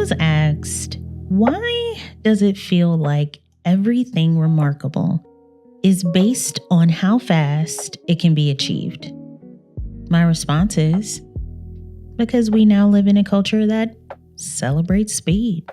was asked, why does it feel like everything remarkable is based on how fast it can be achieved? My response is, because we now live in a culture that celebrates speed,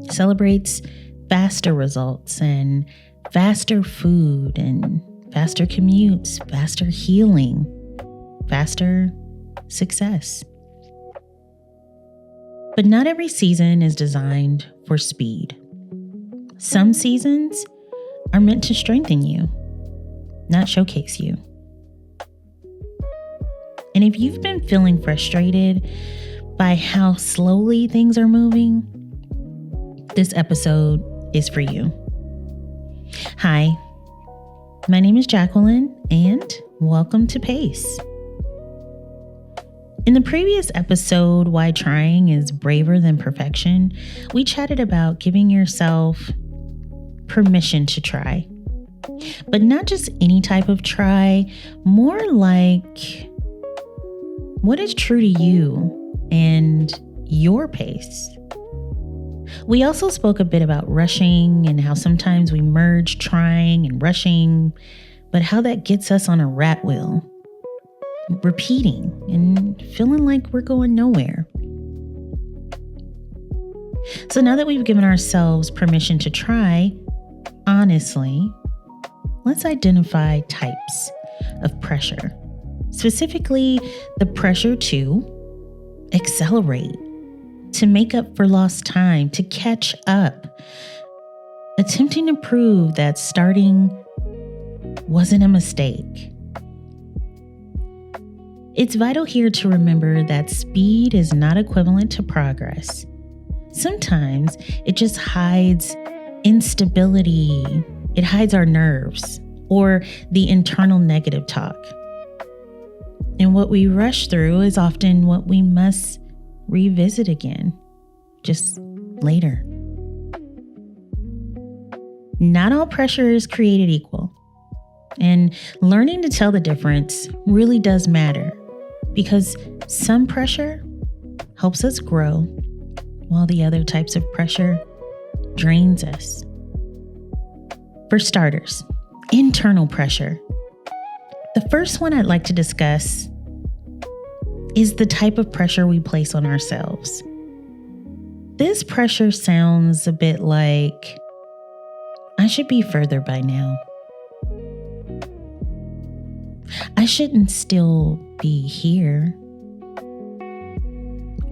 celebrates faster results and faster food and faster commutes, faster healing, faster success. But not every season is designed for speed. Some seasons are meant to strengthen you, not showcase you. And if you've been feeling frustrated by how slowly things are moving, this episode is for you. Hi, my name is Jacqueline, and welcome to Pace. In the previous episode, Why Trying is Braver Than Perfection, we chatted about giving yourself permission to try. But not just any type of try, more like what is true to you and your pace. We also spoke a bit about rushing and how sometimes we merge trying and rushing, but how that gets us on a rat wheel, repeating and feeling like we're going nowhere. So now that we've given ourselves permission to try, honestly, let's identify types of pressure. Specifically, the pressure to accelerate, to make up for lost time, to catch up, attempting to prove that starting wasn't a mistake. It's vital here to remember that speed is not equivalent to progress. Sometimes it just hides instability. It hides our nerves or the internal negative talk. And what we rush through is often what we must revisit again, just later. Not all pressure is created equal. And learning to tell the difference really does matter, because some pressure helps us grow, while the other types of pressure drains us. For starters, internal pressure. The first one I'd like to discuss is the type of pressure we place on ourselves. This pressure sounds a bit like, I should be further by now. I shouldn't still be here.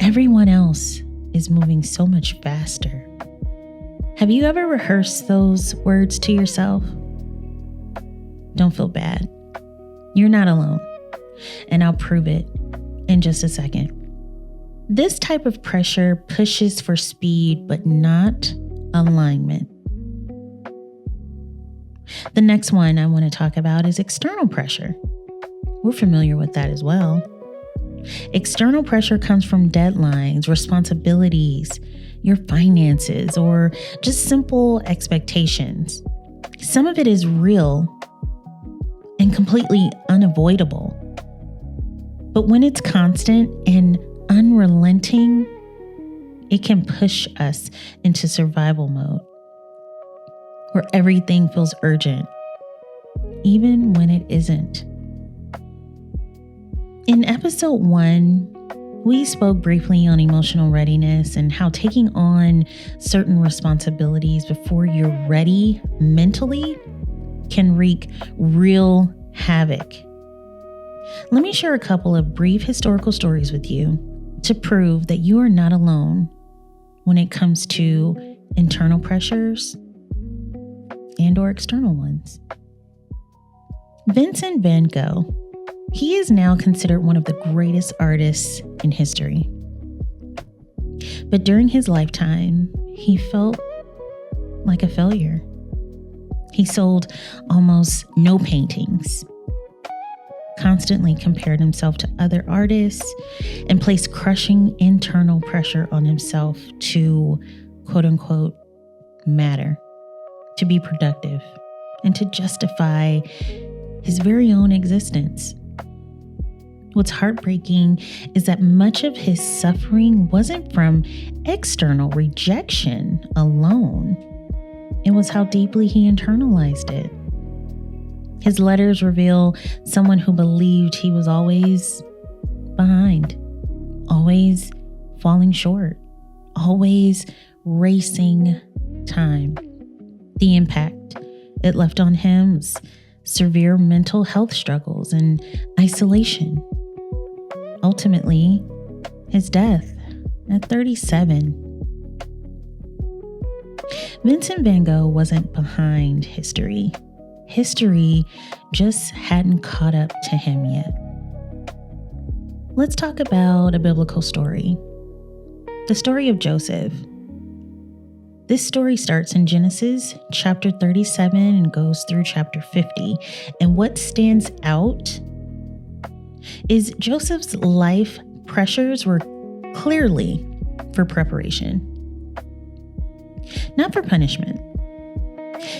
Everyone else is moving so much faster. Have you ever rehearsed those words to yourself? Don't feel bad. You're not alone, and I'll prove it in just a second. This type of pressure pushes for speed, but not alignment. The next one I want to talk about is external pressure. We're familiar with that as well. External pressure comes from deadlines, responsibilities, your finances, or just simple expectations. Some of it is real and completely unavoidable. But when it's constant and unrelenting, it can push us into survival mode, where everything feels urgent, even when it isn't. In episode 1, we spoke briefly on emotional readiness and how taking on certain responsibilities before you're ready mentally can wreak real havoc. Let me share a couple of brief historical stories with you to prove that you are not alone when it comes to internal pressures and/or external ones. Vincent van Gogh, he is now considered one of the greatest artists in history. But during his lifetime, he felt like a failure. He sold almost no paintings, constantly compared himself to other artists, and placed crushing internal pressure on himself to, quote unquote, matter, to be productive, and to justify his very own existence. What's heartbreaking is that much of his suffering wasn't from external rejection alone. It was how deeply he internalized it. His letters reveal someone who believed he was always behind, always falling short, always racing time. The impact it left on him was severe mental health struggles and isolation. Ultimately, his death at 37. Vincent van Gogh wasn't behind history. History just hadn't caught up to him yet. Let's talk about a biblical story. The story of Joseph. This story starts in Genesis chapter 37 and goes through chapter 50. And what stands out is Joseph's life pressures were clearly for preparation, not for punishment.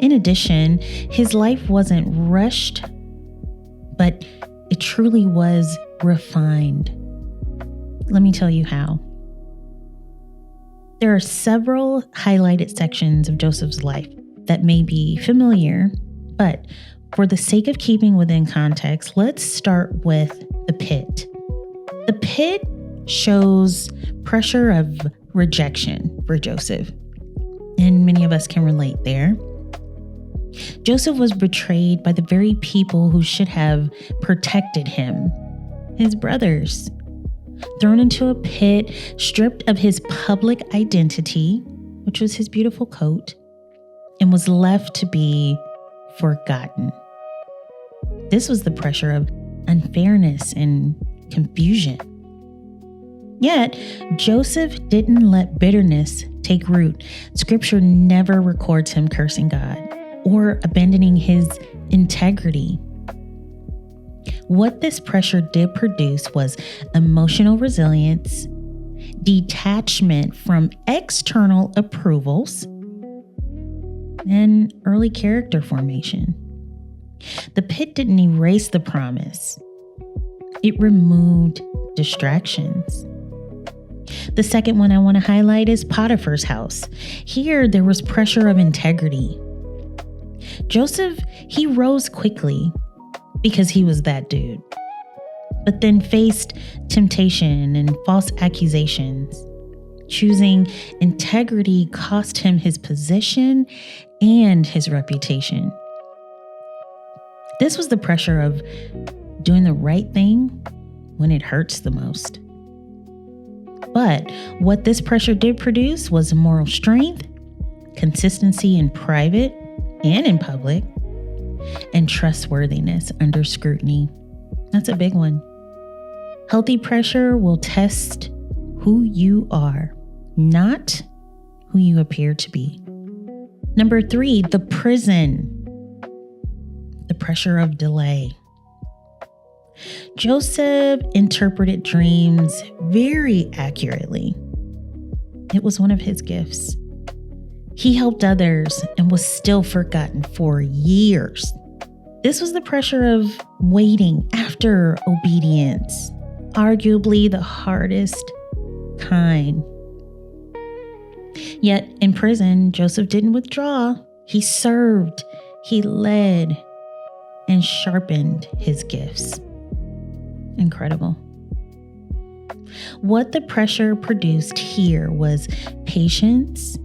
In addition, his life wasn't rushed, but it truly was refined. Let me tell you how. There are several highlighted sections of Joseph's life that may be familiar, but for the sake of keeping within context, let's start with the pit. The pit shows pressure of rejection for Joseph, and many of us can relate there. Joseph was betrayed by the very people who should have protected him, his brothers. Thrown into a pit, stripped of his public identity, which was his beautiful coat, and was left to be forgotten. This was the pressure of unfairness and confusion. Yet, Joseph didn't let bitterness take root. Scripture never records him cursing God or abandoning his integrity. What this pressure did produce was emotional resilience, detachment from external approvals, and early character formation. The pit didn't erase the promise. It removed distractions. The second one I want to highlight is Potiphar's house. Here, there was pressure of integrity. Joseph, he rose quickly because he was that dude, but then faced temptation and false accusations. Choosing integrity cost him his position and his reputation. This was the pressure of doing the right thing when it hurts the most. But what this pressure did produce was moral strength, consistency in private and in public, and trustworthiness under scrutiny. That's a big one. Healthy pressure will test who you are, not who you appear to be. Number 3, the prison. The pressure of delay. Joseph interpreted dreams very accurately. It was one of his gifts. He helped others and was still forgotten for years. This was the pressure of waiting after obedience, arguably the hardest kind. Yet in prison, Joseph didn't withdraw. He served, he led, and sharpened his gifts. Incredible. What the pressure produced here was patience,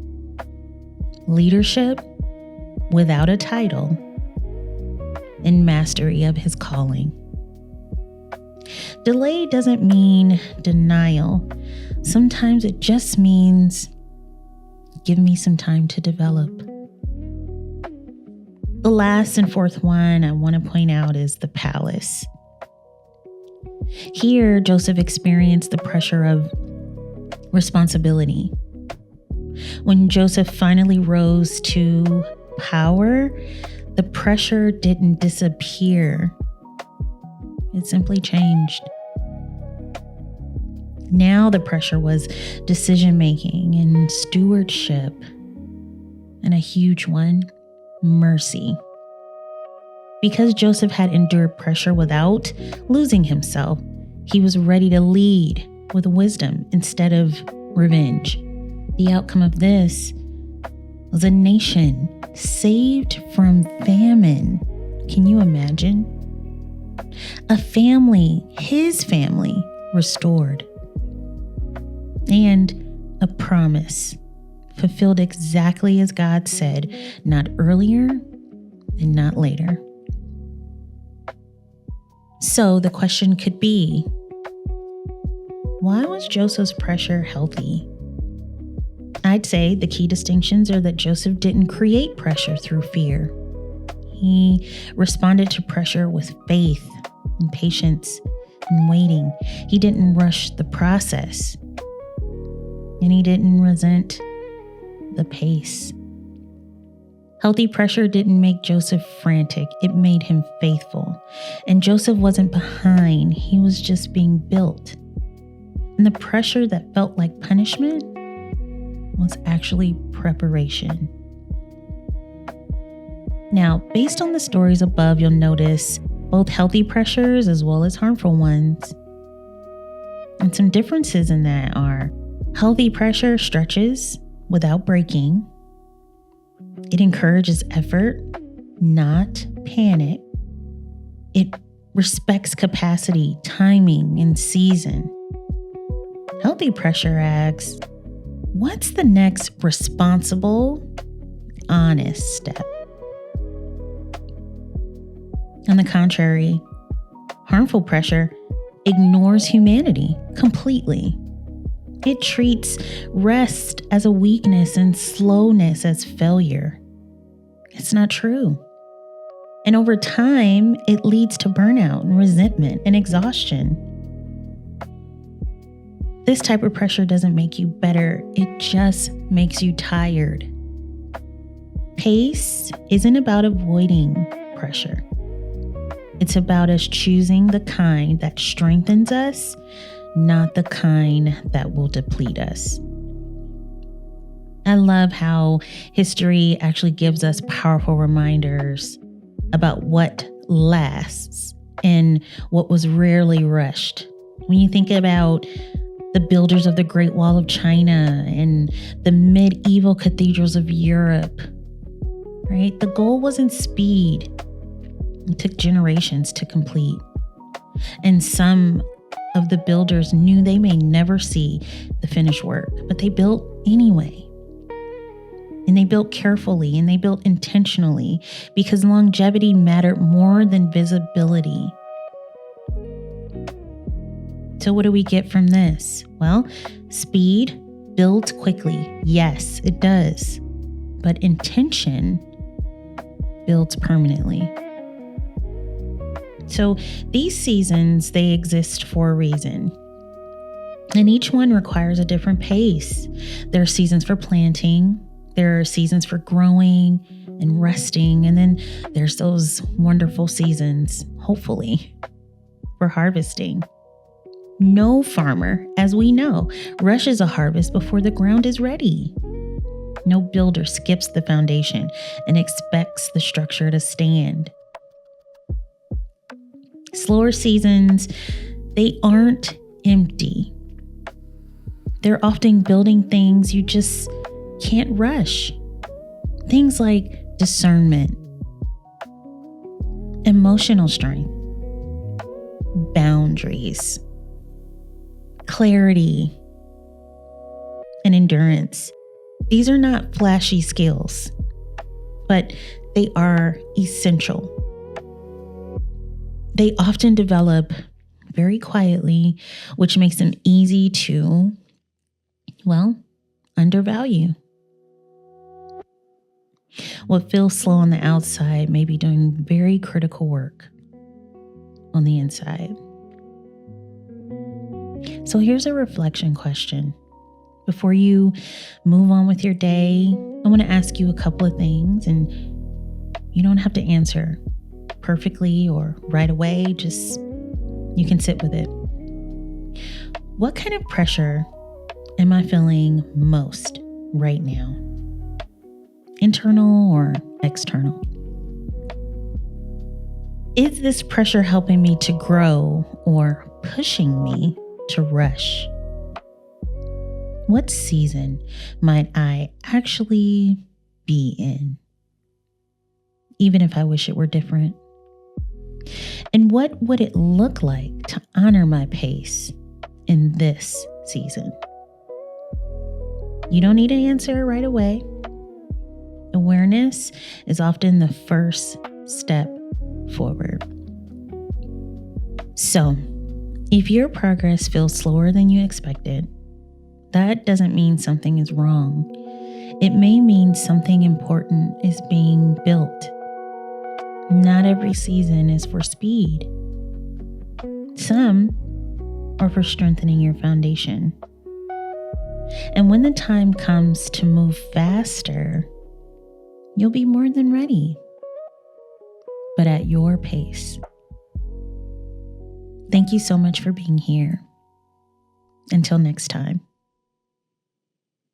leadership without a title, and mastery of his calling. Delay doesn't mean denial. Sometimes it just means give me some time to develop. The last and fourth one I want to point out is the palace. Here, Joseph experienced the pressure of responsibility. When Joseph finally rose to power, the pressure didn't disappear. It simply changed. Now the pressure was decision-making and stewardship, and a huge one, mercy. Because Joseph had endured pressure without losing himself, He was ready to lead with wisdom instead of revenge. The outcome of this was a nation saved from famine. Can you imagine? A family, his family, restored. And a promise fulfilled exactly as God said, not earlier and not later. So the question could be, why was Joseph's pressure healthy? I'd say the key distinctions are that Joseph didn't create pressure through fear. He responded to pressure with faith and patience and waiting. He didn't rush the process, and he didn't resent the pace. Healthy pressure didn't make Joseph frantic. It made him faithful. And Joseph wasn't behind. He was just being built. And the pressure that felt like punishment was actually preparation. Now, based on the stories above, you'll notice both healthy pressures as well as harmful ones. And some differences in that are healthy pressure stretches without breaking. It encourages effort, not panic. It respects capacity, timing, and season. Healthy pressure asks, what's the next responsible, honest step? On the contrary, harmful pressure ignores humanity completely. It treats rest as a weakness and slowness as failure. It's not true. And over time, it leads to burnout and resentment and exhaustion. This type of pressure doesn't make you better, it just makes you tired. Pace isn't about avoiding pressure. It's about us choosing the kind that strengthens us, not the kind that will deplete us. I love how history actually gives us powerful reminders about what lasts and what was rarely rushed. When you think about the builders of the Great Wall of China and the medieval cathedrals of Europe, right? The goal wasn't speed. It took generations to complete. And some of the builders knew they may never see the finished work, but they built anyway. And they built carefully and they built intentionally because longevity mattered more than visibility. So what do we get from this? Well, speed builds quickly. Yes, it does. But intention builds permanently. So these seasons, they exist for a reason. And each one requires a different pace. There are seasons for planting. There are seasons for growing and resting. And then there's those wonderful seasons, hopefully, for harvesting. No farmer, as we know, rushes a harvest before the ground is ready. No builder skips the foundation and expects the structure to stand. Slower seasons, they aren't empty. They're often building things you just can't rush. Things like discernment, emotional strength, boundaries, clarity, and endurance. These are not flashy skills, but they are essential. They often develop very quietly, which makes them easy to, undervalue. What feels slow on the outside may be doing very critical work on the inside. So here's a reflection question. Before you move on with your day, I want to ask you a couple of things, and you don't have to answer perfectly or right away. Just, you can sit with it. What kind of pressure am I feeling most right now? Internal or external? Is this pressure helping me to grow or pushing me to rush? What season might I actually be in, even if I wish it were different? And what would it look like to honor my pace in this season? You don't need an answer right away. Awareness is often the first step forward. So, if your progress feels slower than you expected, that doesn't mean something is wrong. It may mean something important is being built. Not every season is for speed. Some are for strengthening your foundation. And when the time comes to move faster, you'll be more than ready, but at your pace. Thank you so much for being here. Until next time.